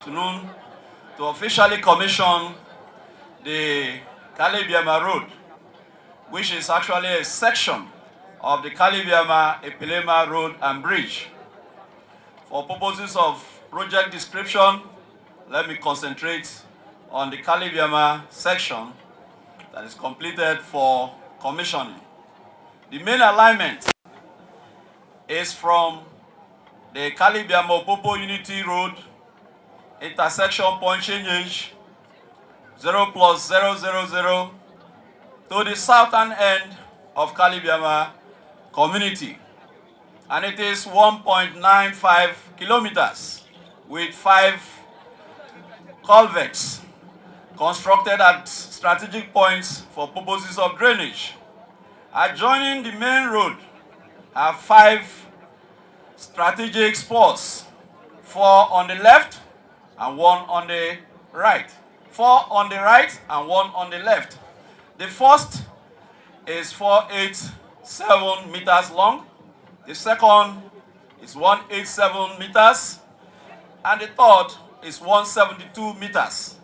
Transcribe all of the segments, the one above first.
Afternoon to officially commission the Kalaibiama Road, which is actually a section of the Kalaibiama-Epilema Road and Bridge. For purposes of project description, let me concentrate on the Kalaibiama section that is completed for commissioning. The main alignment is from the Kalaibiama-Opobo Unity Road intersection point change 0+000 to the southern end of Kalaibiama community, and it is 1.95 kilometers with 5 culverts constructed at strategic points for purposes of drainage. Adjoining the main road are 5 strategic spurs, 4 on the left and 1 on the right. 4 on the right and 1 on the left. The first is 487 meters long. The second is 187 meters. And the third is 172 meters.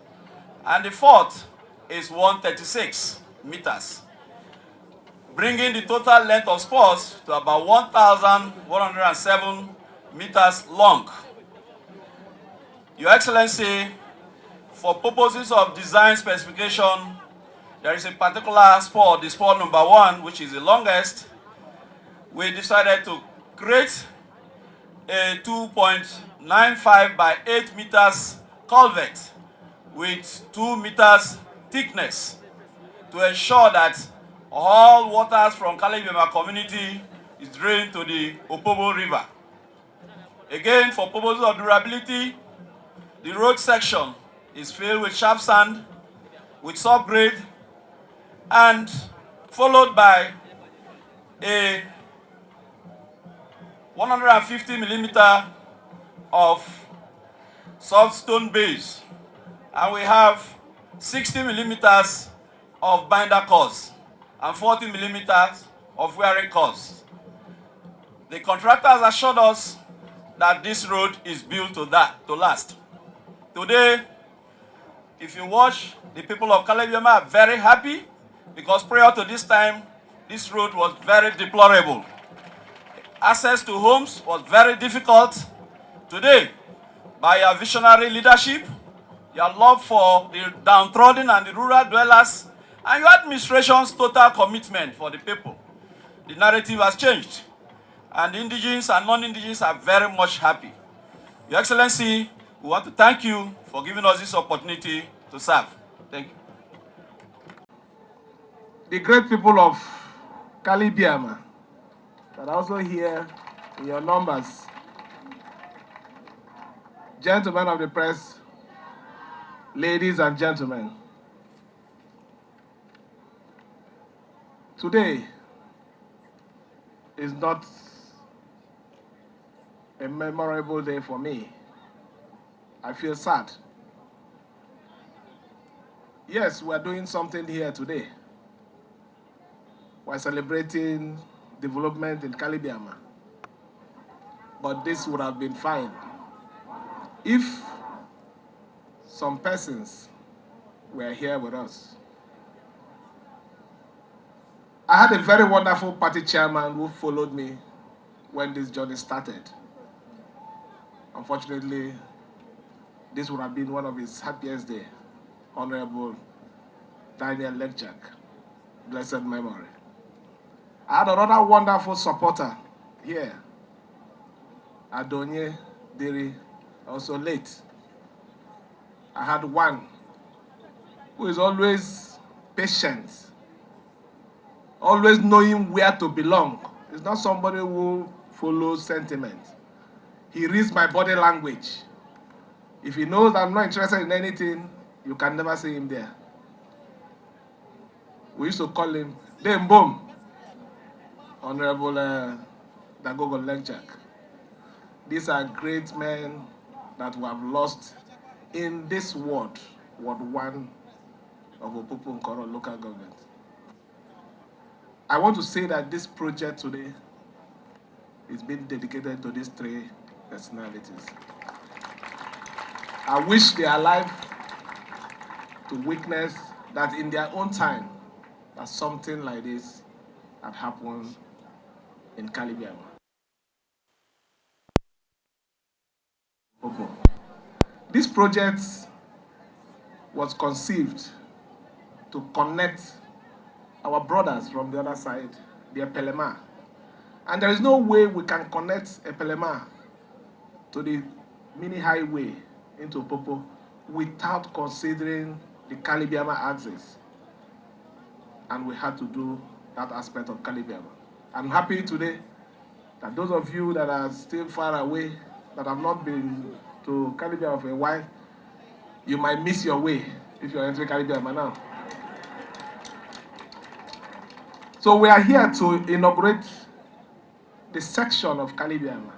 And the fourth is 136 meters, bringing the total length of spurs to about 1,107 meters long. Your Excellency, for purposes of design specification, there is a particular spur, the spur number 1, which is the longest. We decided to create a 2.95 by 8 meters culvert with 2 meters thickness to ensure that all waters from Kalaibiama community is drained to the Opobo River. Again, for purposes of durability, the road section is filled with sharp sand, with subgrade, and followed by a 150 millimeter of soft stone base. And we have 60 millimeters of binder cores and 40 millimeters of wearing cores. The contractors assured us that this road is built to last. Today, if you watch, the people of Kalaibiama are very happy because prior to this time, this road was very deplorable. Access to homes was very difficult. Today, by your visionary leadership, your love for the downtrodden and the rural dwellers, and your administration's total commitment for the people, the narrative has changed. And the indigenes and non-indigenes are very much happy. Your Excellency, we want to thank you for giving us this opportunity to serve. Thank you. The great people of Kalaibiama that are also here in your numbers, gentlemen of the press, ladies and gentlemen, today is not a memorable day for me. I feel sad. Yes, we're doing something here today. We're celebrating development in Kalaibiama. But this would have been fine if some persons were here with us. I had a very wonderful party chairman who followed me when this journey started. Unfortunately, this would have been one of his happiest days. Honorable Daniel Lekchak, blessed memory. I had another wonderful supporter here, Adonye Diri, also late. I had one who is always patient always knowing where to belong. He's not somebody who follows sentiment. He reads my body language. If he knows I'm not interested in anything, you can never see him there. We used to call him Dembom, Honorable Dagogo Lenchak. These are great men that we have lost in this Ward 1 of Opobo Nkoro local government. I want to say that this project today is being dedicated to these three personalities. I wish they are alive to witness that in their own time, that something like this had happened in Kalaibiama. This project was conceived to connect our brothers from the other side, the Epelema. And there is no way we can connect Epelema to the mini highway into Opobo without considering the Kalaibiama axis. And we had to do that aspect of Kalaibiama. I'm happy today that those of you that are still far away, that have not been to Kalaibiama for a while, you might miss your way if you're entering Kalaibiama now. So we are here to inaugurate the section of Kalaibiama,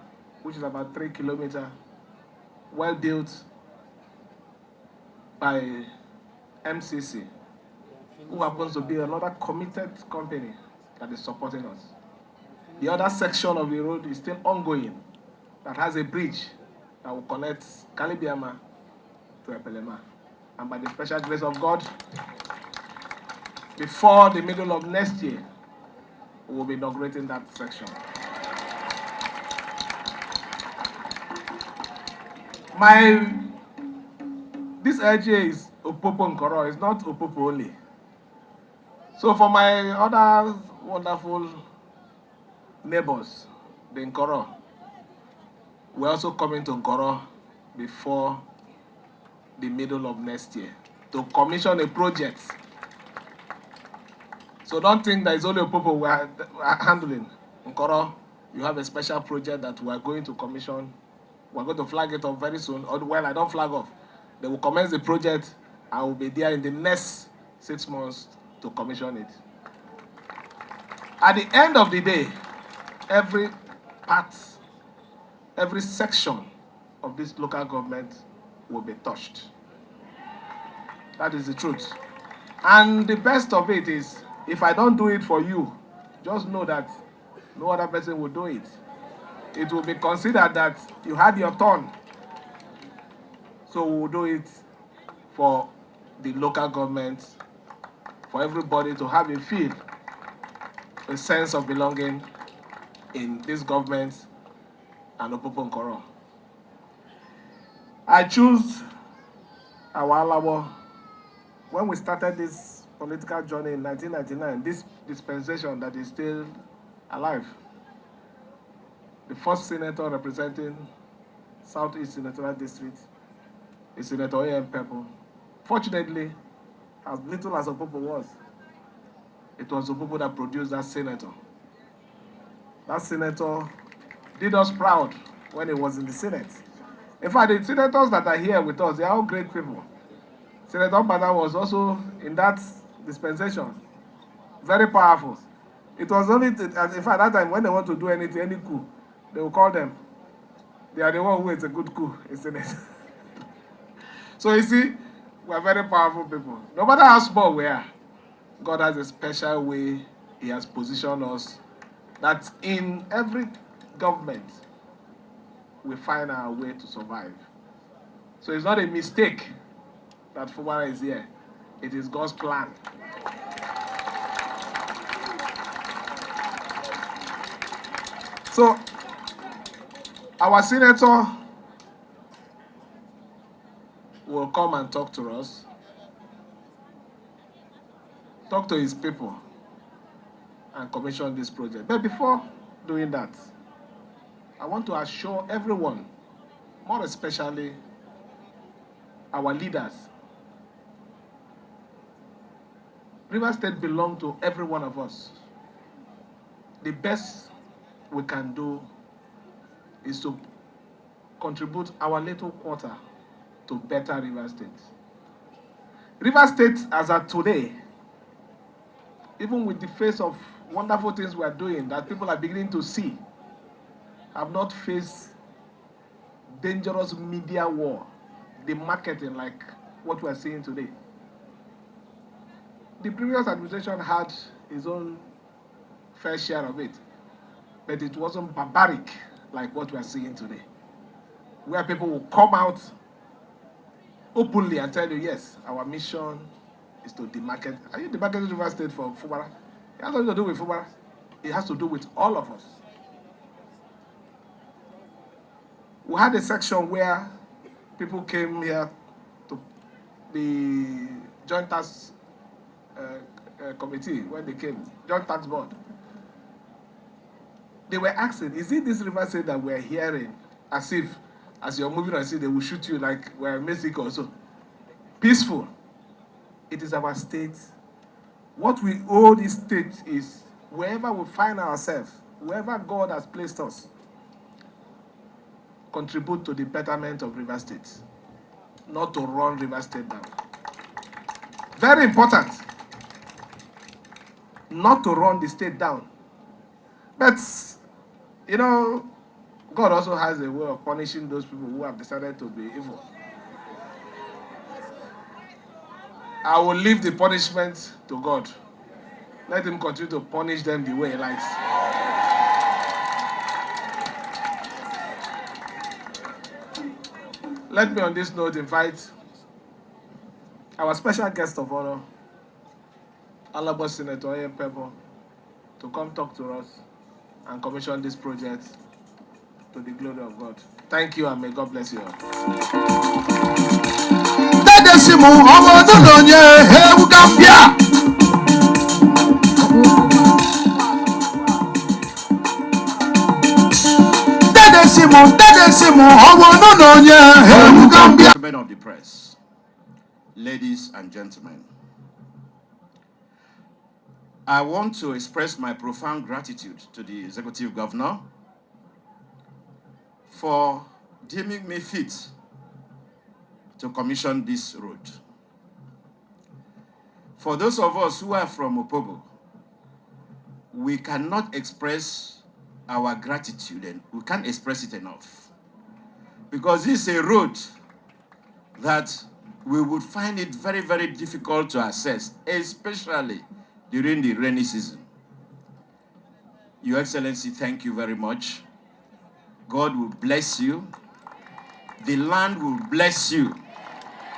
which is about 3 kilometers, well built by MCC, who happens to be another committed company that is supporting us. The other section of the road is still ongoing, that has a bridge that will connect Kalaibiama to Epelema. And by the special grace of God, before the middle of next year, we will be inaugurating that section. This LGA is Opobo Nkoro, it's not Opobo only. So for my other wonderful neighbors, the Nkoro, we're also coming to Nkoro before the middle of next year to commission a project. So don't think that it's only Opobo we are handling. Nkoro, you have a special project that we are going to commission. We're going to flag it off very soon. Well, I don't flag off. They will commence the project. I will be there in the next 6 months to commission it. At the end of the day, every part, every section of this local government will be touched. That is the truth. And the best of it is, if I don't do it for you, just know that no other person will do it. It will be considered that you had your turn. So we will do it for the local government, for everybody to have a feel, a sense of belonging in this government and Opobo Nkoro. I choose our Alawo. When we started this political journey in 1999, this dispensation that is still alive, the first senator representing Southeast Senatorial District is Senator A.M. Pepple. Fortunately, as little as Opobo was, it was Opobo that produced that senator. That senator did us proud when he was in the Senate. In fact, the senators that are here with us, they are all great people. Senator Bada was also in that dispensation. Very powerful. It was only, in fact, that time when they want to do anything, any coup, they will call them. They are the one who is a good coup in Senate. So you see, we are very powerful people. No matter how small we are, God has a special way He has positioned us that in every government, we find our way to survive. So it's not a mistake that Fubara is here. It is God's plan. So our senator will come and talk to us, talk to his people, and commission this project. But before doing that, I want to assure everyone, more especially our leaders, River State belongs to every one of us. the best we can do is to contribute our little quarter to better River State. River State, as of today, even with the face of wonderful things we are doing that people are beginning to see, have not faced dangerous media war, the marketing like what we are seeing today. The previous administration had its own fair share of it, but it wasn't barbaric like what we are seeing today, where people will come out openly and tell you, yes, our mission is to demarket. Are you demarketing River State for Fubara? It has nothing to do with Fubara. It has to do with all of us. We had a section where people came here to the Joint Tax Committee, when they came, Joint Tax Board. They were asking, is it this River State that we're hearing as if, as you're moving on, see, they will shoot you like we're in Mexico or so? Peaceful. It is our state. What we owe this state is wherever we find ourselves, wherever God has placed us, contribute to the betterment of River State, not to run River State down. Very important. Not to run the state down. But, you know, God also has a way of punishing those people who have decided to be evil. I will leave the punishment to God. Let him continue to punish them the way he likes. Let me on this note invite our special guest of honor, Honorable Senator Opobo, to come talk to us and commission this project to the glory of God. Thank you, and may God bless you all. Gentlemen of the press, ladies and gentlemen, I want to express my profound gratitude to the Executive Governor for deeming me fit to commission this road. For those of us who are from Opobo, we cannot express our gratitude, and we can't express it enough, because this is a road that we would find it very, very difficult to access, especially during the rainy season. Your Excellency, thank you very much. God will bless you, the land will bless you,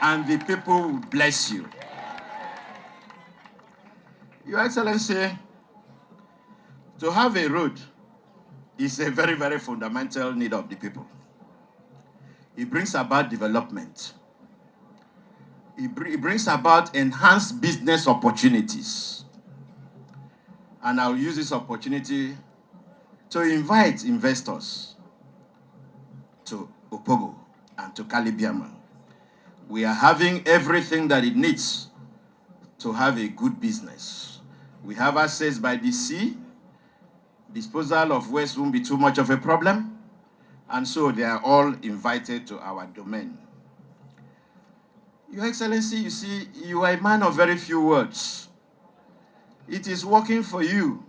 and the people will bless you. Your Excellency, to have a road is a very, very fundamental need of the people. It brings about development. It brings about enhanced business opportunities. And I'll use this opportunity to invite investors to Opobo and to Kalaibiama. We are having everything that it needs to have a good business. We have access by the sea. Disposal of waste won't be too much of a problem. And so they are all invited to our domain. Your Excellency, you see, you are a man of very few words. It is working for you,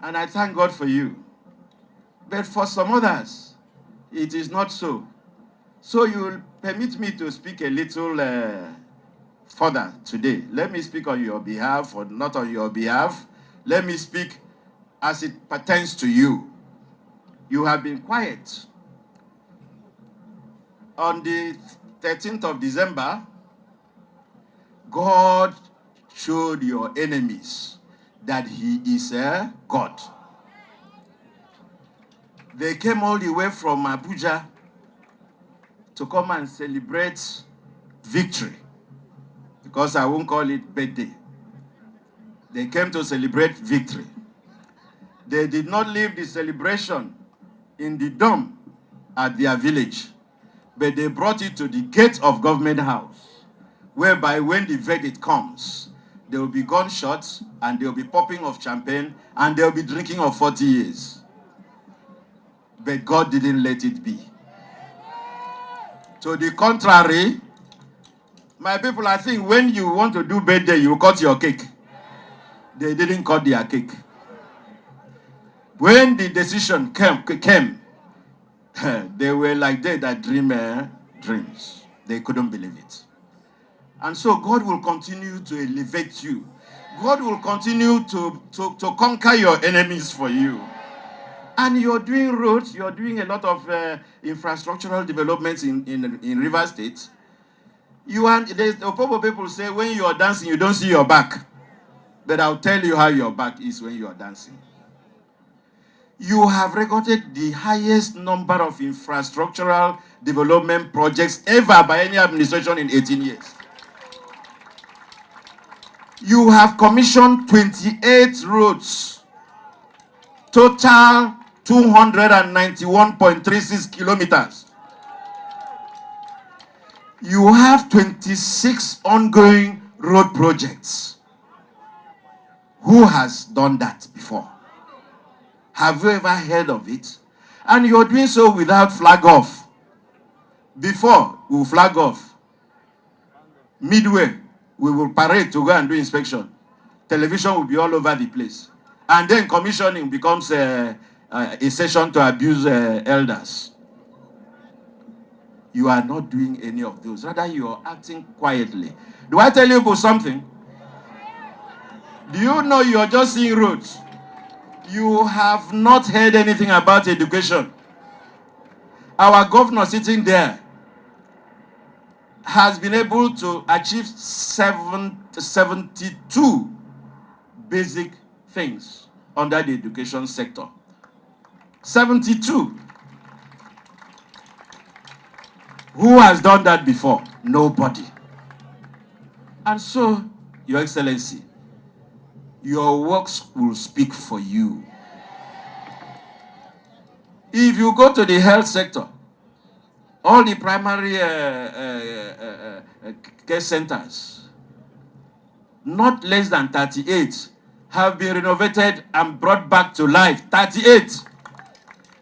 and I thank God for you. But for some others, it is not so. So you will permit me to speak a little further today. Let me speak on your behalf, or not on your behalf. Let me speak as it pertains to you. You have been quiet. On the 13th of December, God showed your enemies that he is a God. They came all the way from Abuja to come and celebrate victory, because I won't call it birthday. They came to celebrate victory. They did not leave the celebration in the dome at their village, but they brought it to the gate of Government House, whereby when the verdict comes, there will be gunshots, and there will be popping of champagne, and there will be drinking of 40 years. But God didn't let it be. To the contrary, my people, I think when you want to do birthday, you cut your cake. They didn't cut their cake. When the decision came, they were like they that dream dreams. They couldn't believe it. And so God will continue to elevate you. God will continue to conquer your enemies for you. And you're doing roads, you're doing a lot of infrastructural developments in River State. The Opobo people say when you are dancing, you don't see your back. But I'll tell you how your back is when you are dancing. You have recorded the highest number of infrastructural development projects ever by any administration in 18 years. You have commissioned 28 roads, total 291.36 kilometers. You have 26 ongoing road projects. Who has done that before? Have you ever heard of it? And you're doing so without flag off. Before we will flag off, midway, we will parade to go and do inspection. Television will be all over the place. And then commissioning becomes a session to abuse elders. You are not doing any of those. Rather, you are acting quietly. Do I tell you something? Do you know you are just seeing roads? You have not heard anything about education. Our governor sitting there has been able to achieve 72 basic things under the education sector. 72. Who has done that before? Nobody. And so, Your Excellency, your works will speak for you. If you go to the health sector, all the primary care centers, not less than 38 have been renovated and brought back to life. 38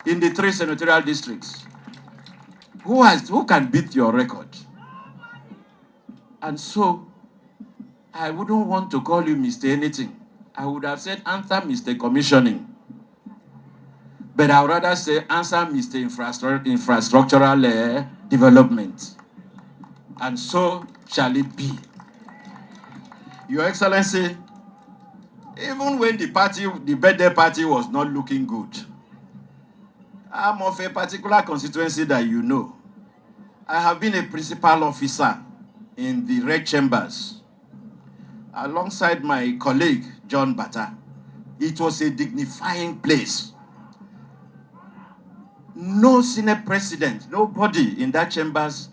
in the 3 senatorial districts. Who can beat your record? And so, I wouldn't want to call you Mr. Anything. I would have said answer Mr. Commissioning. But I would rather say answer Mr. Infrastructural Development. And so shall it be. Your Excellency, even when the birthday party was not looking good, I'm of a particular constituency that you know. I have been a principal officer in the Red Chambers alongside my colleague, John Bata. It was a dignifying place. No Senate president, nobody in that chambers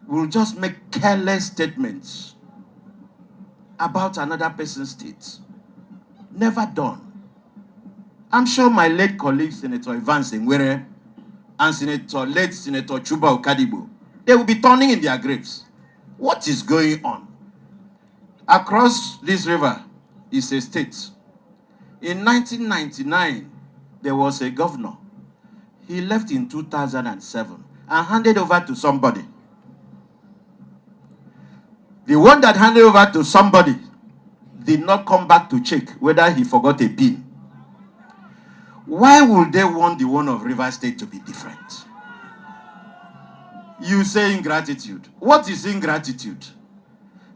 will just make careless statements about another person's state. Never done. I'm sure my late colleague, Senator Evans Nwere, and late Senator Chuba Okadibo, they will be turning in their graves. What is going on? Across this river is a state. In 1999, there was a governor. He left in 2007 and handed over to somebody. The one that handed over to somebody did not come back to check whether he forgot a pin. Why would they want the one of River State to be different? You say ingratitude. What is ingratitude?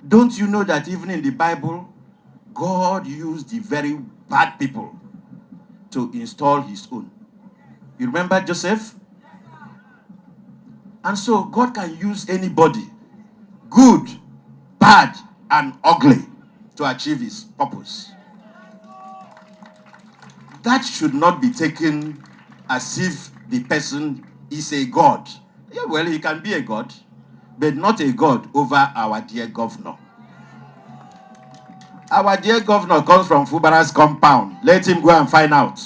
Don't you know that even in the Bible, God used the very bad people to install his own? You remember Joseph? And so God can use anybody, good, bad, and ugly, to achieve his purpose. That should not be taken as if the person is a god. Yeah, well, he can be a god, but not a god over our dear governor. Our dear governor comes from Fubara's compound. Let him go and find out.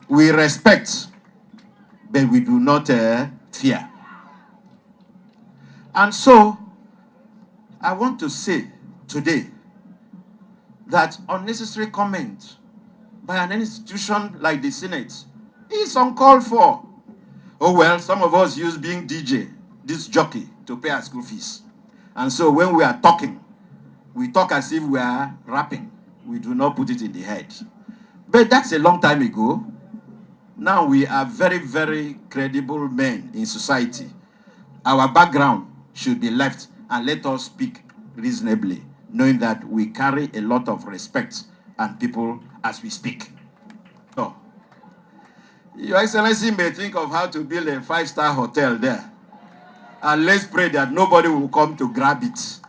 We respect, but we do not fear. And so, I want to say today that unnecessary comment by an institution like the Senate is uncalled for. Oh well, some of us use being DJ, this jockey, to pay our school fees. And so when we are talking, we talk as if we are rapping. We do not put it in the head. But that's a long time ago. Now we are very, very credible men in society. Our background should be left and let us speak reasonably, knowing that we carry a lot of respect and people as we speak. So, Your Excellency may think of how to build a 5-star hotel there. And let's pray that nobody will come to grab it,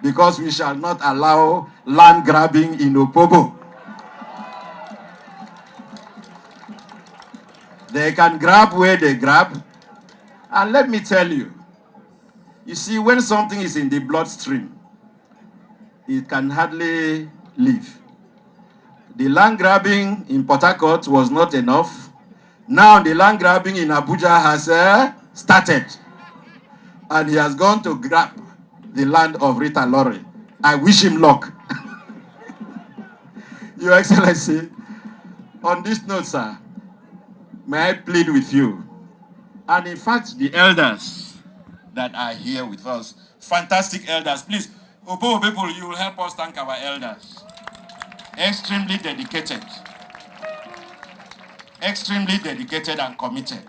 because we shall not allow land grabbing in Opobo. They can grab where they grab. And let me tell you, you see, when something is in the bloodstream, it can hardly leave. The land grabbing in Port Harcourt was not enough. Now the land grabbing in Abuja has started. And he has gone to grab the land of Rita Lorry. I wish him luck. Your Excellency, on this note, sir, may I plead with you, and in fact, the elders that are here with us, fantastic elders, please, Opobo people, you will help us thank our elders. Extremely dedicated and committed.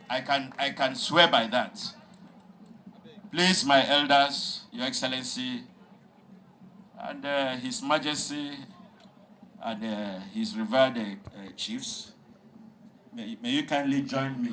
I can swear by that. Please, my elders, Your Excellency, and His Majesty, and His revered chiefs, may you kindly join me.